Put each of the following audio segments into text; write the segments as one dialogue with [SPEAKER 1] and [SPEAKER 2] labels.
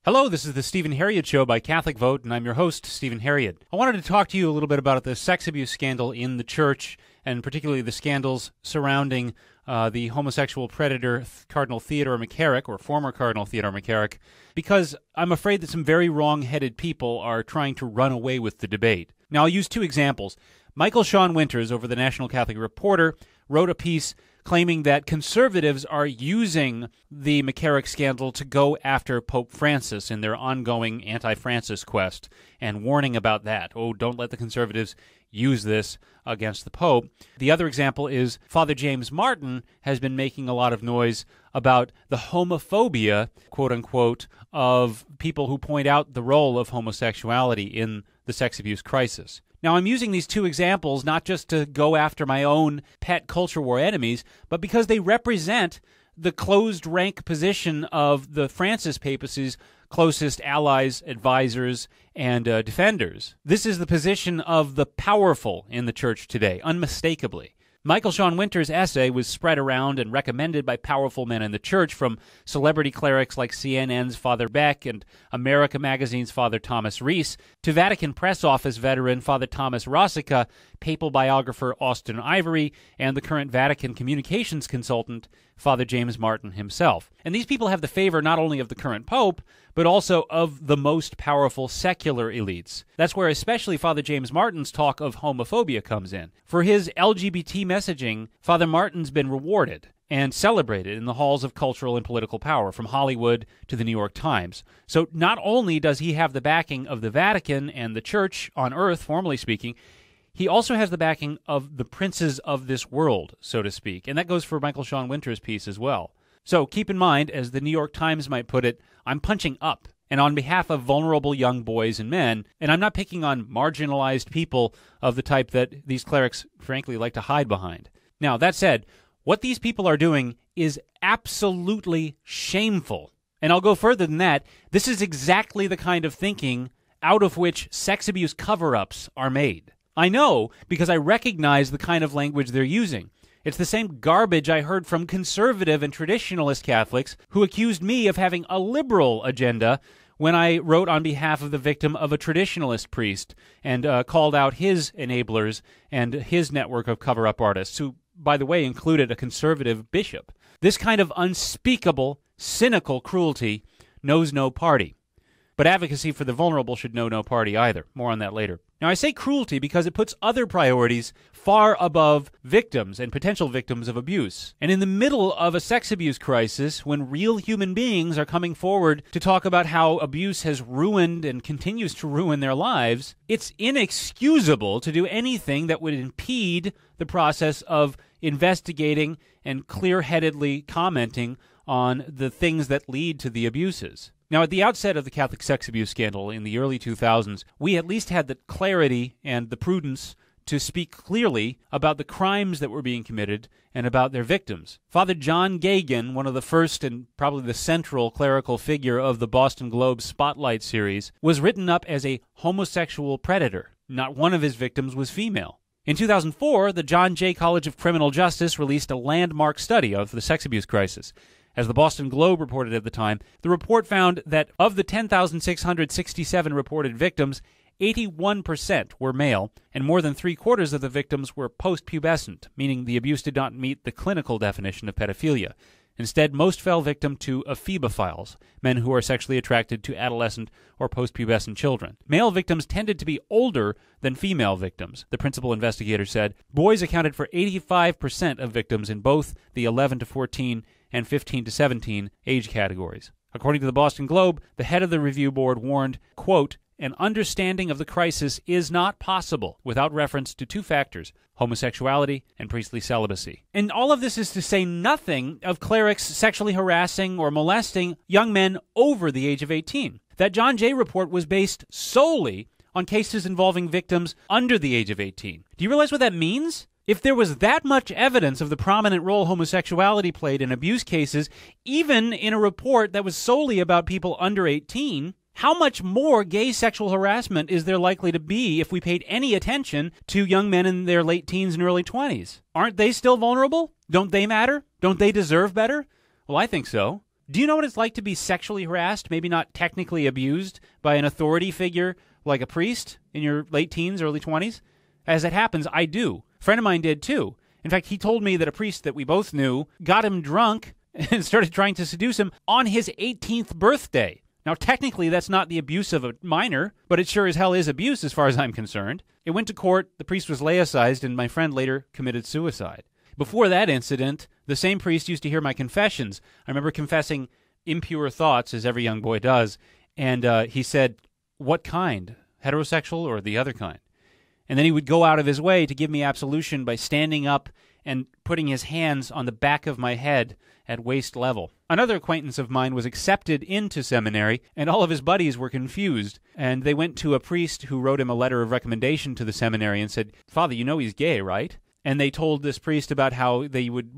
[SPEAKER 1] Hello, this is the Stephen Herreid Show by Catholic Vote, and I'm your host, Stephen Herreid. I wanted to talk to you a little bit about the sex abuse scandal in the church, and particularly the scandals surrounding the homosexual predator, Cardinal Theodore McCarrick, or former Cardinal Theodore McCarrick, because I'm afraid that some very wrong-headed people are trying to run away with the debate. Now, I'll use two examples. Michael Sean Winters, over the National Catholic Reporter, wrote a piece claiming that conservatives are using the McCarrick scandal to go after Pope Francis in their ongoing anti-Francis quest, and warning about that. Oh, don't let the conservatives use this against the Pope. The other example is Father James Martin has been making a lot of noise about the homophobia, quote-unquote, of people who point out the role of homosexuality in the sex abuse crisis. Now, I'm using these two examples not just to go after my own pet culture war enemies, but because they represent the closed rank position of the Francis papacy's closest allies, advisors, and defenders. This is the position of the powerful in the church today, unmistakably. Michael Sean Winters' essay was spread around and recommended by powerful men in the church, from celebrity clerics like CNN's Father Beck and America Magazine's Father Thomas Reese, to Vatican Press Office veteran Father Thomas Rosica, papal biographer Austen Ivereigh, and the current Vatican Communications consultant, Father James Martin himself. And these people have the favor not only of the current pope, but also of the most powerful secular elites. That's where especially Father James Martin's talk of homophobia comes in. For his LGBT messaging, Father Martin's been rewarded and celebrated in the halls of cultural and political power, from Hollywood to the New York Times. So not only does he have the backing of the Vatican and the church on earth, formally speaking, he also has the backing of the princes of this world, so to speak. And that goes for Michael Sean Winters' piece as well. So keep in mind, as the New York Times might put it, I'm punching up, and on behalf of vulnerable young boys and men, and I'm not picking on marginalized people of the type that these clerics, frankly, like to hide behind. Now, that said, what these people are doing is absolutely shameful. And I'll go further than that. This is exactly the kind of thinking out of which sex abuse cover-ups are made. I know, because I recognize the kind of language they're using. It's the same garbage I heard from conservative and traditionalist Catholics who accused me of having a liberal agenda when I wrote on behalf of the victim of a traditionalist priest and called out his enablers and his network of cover-up artists, who, by the way, included a conservative bishop. This kind of unspeakable, cynical cruelty knows no party. But advocacy for the vulnerable should know no party either. More on that later. Now, I say cruelty because it puts other priorities far above victims and potential victims of abuse. And in the middle of a sex abuse crisis, when real human beings are coming forward to talk about how abuse has ruined and continues to ruin their lives, it's inexcusable to do anything that would impede the process of investigating and clear-headedly commenting on the things that lead to the abuses. Now, at the outset of the Catholic sex abuse scandal in the early 2000s, we at least had the clarity and the prudence to speak clearly about the crimes that were being committed and about their victims. Father John Gagan, one of the first and probably the central clerical figure of the Boston Globe Spotlight series, was written up as a homosexual predator. Not one of his victims was female. In 2004, the John Jay College of Criminal Justice released a landmark study of the sex abuse crisis. As the Boston Globe reported at the time, the report found that of the 10,667 reported victims, 81% were male, and more than three-quarters of the victims were post-pubescent, meaning the abuse did not meet the clinical definition of pedophilia. Instead, most fell victim to ephebophiles, men who are sexually attracted to adolescent or post-pubescent children. Male victims tended to be older than female victims, the principal investigator said. Boys accounted for 85% of victims in both the 11 to 14 and 15 to 17 age categories. According to the Boston Globe, the head of the review board warned, quote, "An understanding of the crisis is not possible without reference to two factors, homosexuality and priestly celibacy." And all of this is to say nothing of clerics sexually harassing or molesting young men over the age of 18. That John Jay report was based solely on cases involving victims under the age of 18. Do you realize what that means? If there was that much evidence of the prominent role homosexuality played in abuse cases, even in a report that was solely about people under 18, how much more gay sexual harassment is there likely to be if we paid any attention to young men in their late teens and early 20s? Aren't they still vulnerable? Don't they matter? Don't they deserve better? Well, I think so. Do you know what it's like to be sexually harassed, maybe not technically abused, by an authority figure like a priest in your late teens, early 20s? As it happens, I do. A friend of mine did too. In fact, he told me that a priest that we both knew got him drunk and started trying to seduce him on his 18th birthday. Now, technically, that's not the abuse of a minor, but it sure as hell is abuse as far as I'm concerned. It went to court, the priest was laicized, and my friend later committed suicide. Before that incident, the same priest used to hear my confessions. I remember confessing impure thoughts, as every young boy does, and he said, "What kind? Heterosexual or the other kind?" And then he would go out of his way to give me absolution by standing up and putting his hands on the back of my head at waist level. Another acquaintance of mine was accepted into seminary, and all of his buddies were confused. And they went to a priest who wrote him a letter of recommendation to the seminary and said, "Father, you know he's gay, right?" And they told this priest about how they would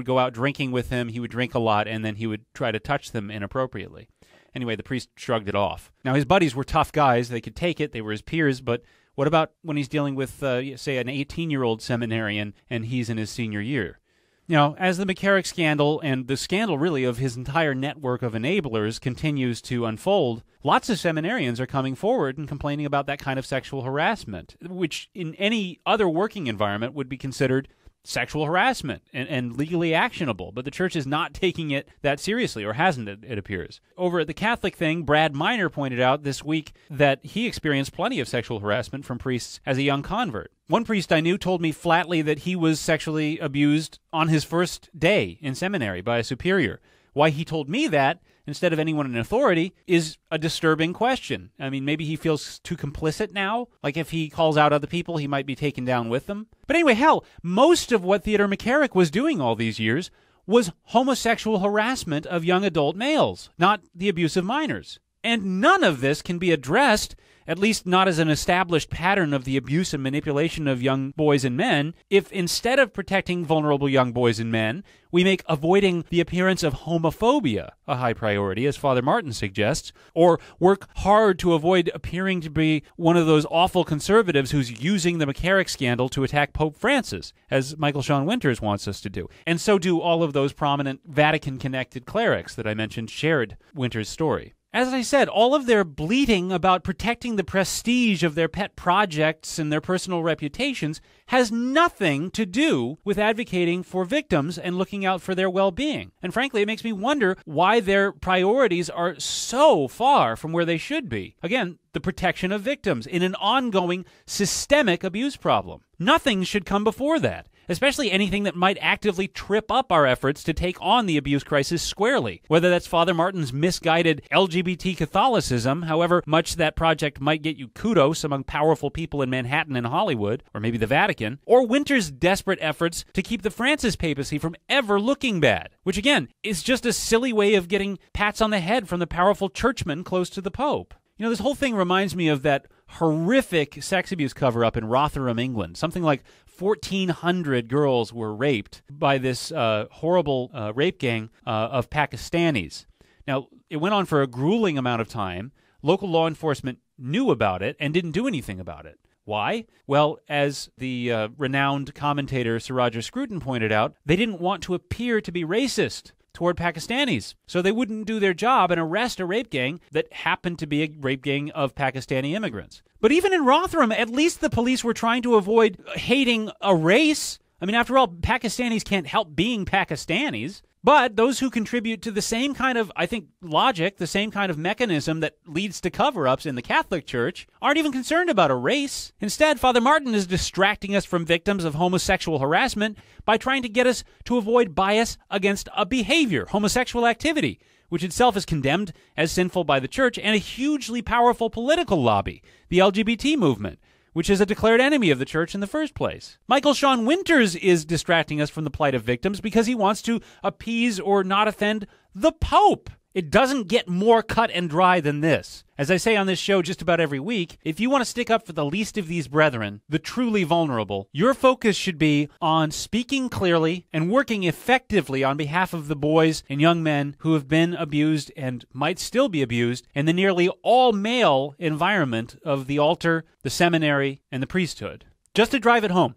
[SPEAKER 1] go out drinking with him, he would drink a lot, and then he would try to touch them inappropriately. Anyway, the priest shrugged it off. Now, his buddies were tough guys. They could take it. They were his peers, but what about when he's dealing with, say, an 18-year-old seminarian and he's in his senior year? You know, as the McCarrick scandal and the scandal, really, of his entire network of enablers continues to unfold, lots of seminarians are coming forward and complaining about that kind of sexual harassment, which in any other working environment would be considered sexual harassment and legally actionable, but the church is not taking it that seriously, or hasn't, it appears. Over at the Catholic thing, Brad Miner pointed out this week that he experienced plenty of sexual harassment from priests as a young convert. One priest I knew told me flatly that he was sexually abused on his first day in seminary by a superior. Why he told me that instead of anyone in authority is a disturbing question. I mean, maybe he feels too complicit now. Like if he calls out other people, he might be taken down with them. But anyway, hell, most of what Theodore McCarrick was doing all these years was homosexual harassment of young adult males, not the abuse of minors. And none of this can be addressed, at least not as an established pattern of the abuse and manipulation of young boys and men, if instead of protecting vulnerable young boys and men, we make avoiding the appearance of homophobia a high priority, as Father Martin suggests, or work hard to avoid appearing to be one of those awful conservatives who's using the McCarrick scandal to attack Pope Francis, as Michael Sean Winters wants us to do. And so do all of those prominent Vatican-connected clerics that I mentioned shared Winters' story. As I said, all of their bleating about protecting the prestige of their pet projects and their personal reputations has nothing to do with advocating for victims and looking out for their well-being. And frankly, it makes me wonder why their priorities are so far from where they should be. Again, the protection of victims in an ongoing systemic abuse problem. Nothing should come before that, especially anything that might actively trip up our efforts to take on the abuse crisis squarely, whether that's Father Martin's misguided LGBT Catholicism, however much that project might get you kudos among powerful people in Manhattan and Hollywood, or maybe the Vatican, or Winters' desperate efforts to keep the Francis papacy from ever looking bad, which again is just a silly way of getting pats on the head from the powerful churchmen close to the Pope. You know, this whole thing reminds me of that horrific sex abuse cover-up in Rotherham, England. Something like 1,400 girls were raped by this horrible rape gang of Pakistanis. Now, it went on for a grueling amount of time. Local law enforcement knew about it and didn't do anything about it. Why? Well, as the renowned commentator Sir Roger Scruton pointed out, they didn't want to appear to be racist toward Pakistanis. So they wouldn't do their job and arrest a rape gang that happened to be a rape gang of Pakistani immigrants. But even in Rotherham, at least the police were trying to avoid hating a race. I mean, after all, Pakistanis can't help being Pakistanis. But those who contribute to the same kind of, I think, logic, the same kind of mechanism that leads to cover-ups in the Catholic Church, aren't even concerned about a race. Instead, Father Martin is distracting us from victims of homosexual harassment by trying to get us to avoid bias against a behavior, homosexual activity, which itself is condemned as sinful by the Church and a hugely powerful political lobby, the LGBT movement, which is a declared enemy of the Church in the first place. Michael Sean Winters is distracting us from the plight of victims because he wants to appease or not offend the Pope. It doesn't get more cut and dry than this. As I say on this show just about every week, if you want to stick up for the least of these brethren, the truly vulnerable, your focus should be on speaking clearly and working effectively on behalf of the boys and young men who have been abused and might still be abused in the nearly all-male environment of the altar, the seminary, and the priesthood. Just to drive it home,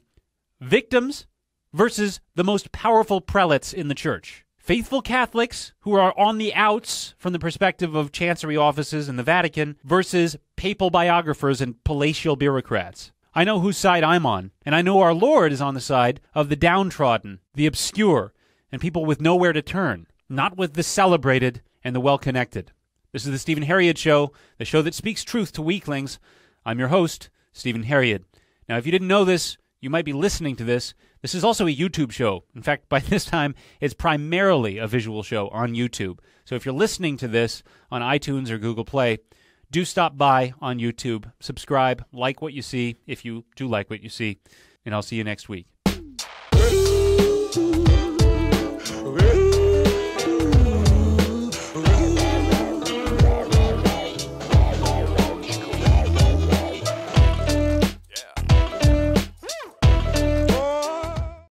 [SPEAKER 1] victims versus the most powerful prelates in the Church. faithful Catholics who are on the outs from the perspective of chancery offices in the Vatican versus papal biographers and palatial bureaucrats. I know whose side I'm on, and I know our Lord is on the side of the downtrodden, the obscure, and people with nowhere to turn, not with the celebrated and the well-connected. This is the Stephen Herreid Show, the show that speaks truth to weaklings. I'm your host, Stephen Herreid. Now, if you didn't know this, you might be listening to this. This is also a YouTube show. In fact, by this time, it's primarily a visual show on YouTube. So if you're listening to this on iTunes or Google Play, do stop by on YouTube, subscribe, like what you see if you do like what you see, and I'll see you next week.